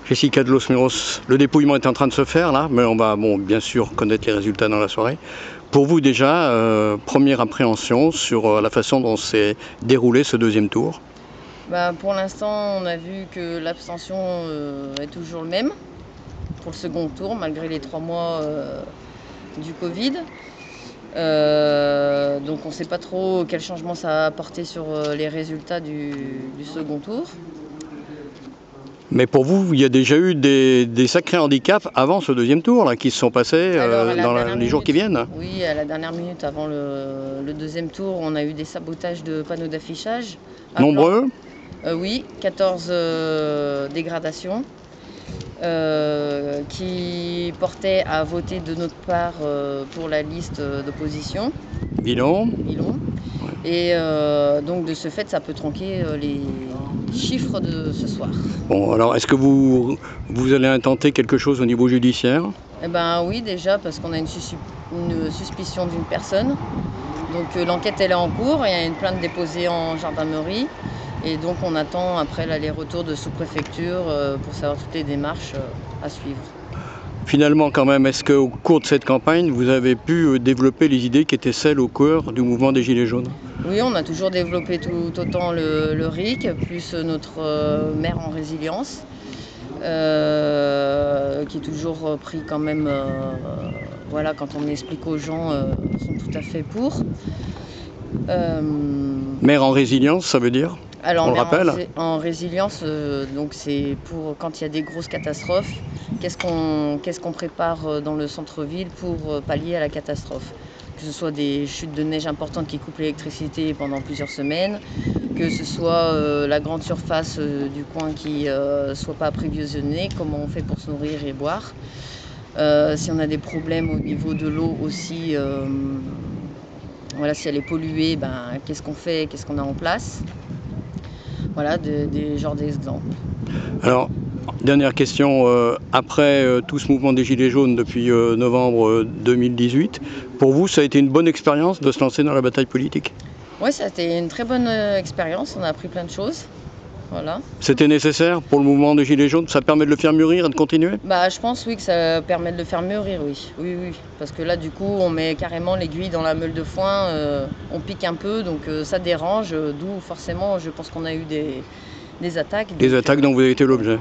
Jessica de Los Meros, le dépouillement est en train de se faire là, mais on va bien sûr connaître les résultats dans la soirée. Pour vous déjà, première appréhension sur la façon dont s'est déroulé ce deuxième tour? Pour l'instant, on a vu que l'abstention est toujours le même pour le second tour, malgré les 3 mois du Covid. Donc on ne sait pas trop quel changement ça a apporté sur les résultats du second tour. Mais pour vous, il y a déjà eu des sacrés handicaps avant ce deuxième tour là, qui se sont passés dans les jours qui viennent? Oui, à la dernière minute avant le deuxième tour, on a eu des sabotages de panneaux d'affichage. Nombreux? Oui, 14 dégradations qui portaient à voter de notre part pour la liste d'opposition. Bidon. Et donc de ce fait, ça peut tronquer les chiffres de ce soir. Bon, alors est-ce que vous allez intenter quelque chose au niveau judiciaire? Eh ben oui, déjà parce qu'on a une suspicion d'une personne. Donc l'enquête elle est en cours, il y a une plainte déposée en gendarmerie. Et donc on attend après l'aller-retour de sous-préfecture pour savoir toutes les démarches à suivre. Finalement quand même, est-ce qu'au cours de cette campagne, vous avez pu développer les idées qui étaient celles au cœur du mouvement des Gilets jaunes? Oui, on a toujours développé tout autant le RIC, plus notre maire en résilience, qui est toujours pris quand même, voilà, quand on explique aux gens, sont tout à fait pour. Maire en résilience, ça veut dire? Alors, on le rappelle? en résilience, donc c'est pour quand il y a des grosses catastrophes, qu'est-ce qu'on prépare dans le centre-ville pour pallier à la catastrophe? Que ce soit des chutes de neige importantes qui coupent l'électricité pendant plusieurs semaines, que ce soit la grande surface du coin qui ne soit pas approvisionnée, comment on fait pour se nourrir et boire. Si on a des problèmes au niveau de l'eau aussi, voilà, si elle est polluée, qu'est-ce qu'on fait, qu'est-ce qu'on a en place? Voilà, des genres d'exemples. Alors, dernière question, après tout ce mouvement des Gilets jaunes depuis novembre 2018, pour vous, ça a été une bonne expérience de se lancer dans la bataille politique? Oui, ça a été une très bonne expérience, on a appris plein de choses. Voilà. C'était nécessaire pour le mouvement des Gilets jaunes? Ça permet de le faire mûrir et de continuer? Je pense oui que ça permet de le faire mûrir, oui. Oui. Parce que là du coup on met carrément l'aiguille dans la meule de foin, on pique un peu, donc ça dérange, d'où forcément je pense qu'on a eu des attaques. Des attaques dont vous avez été l'objet?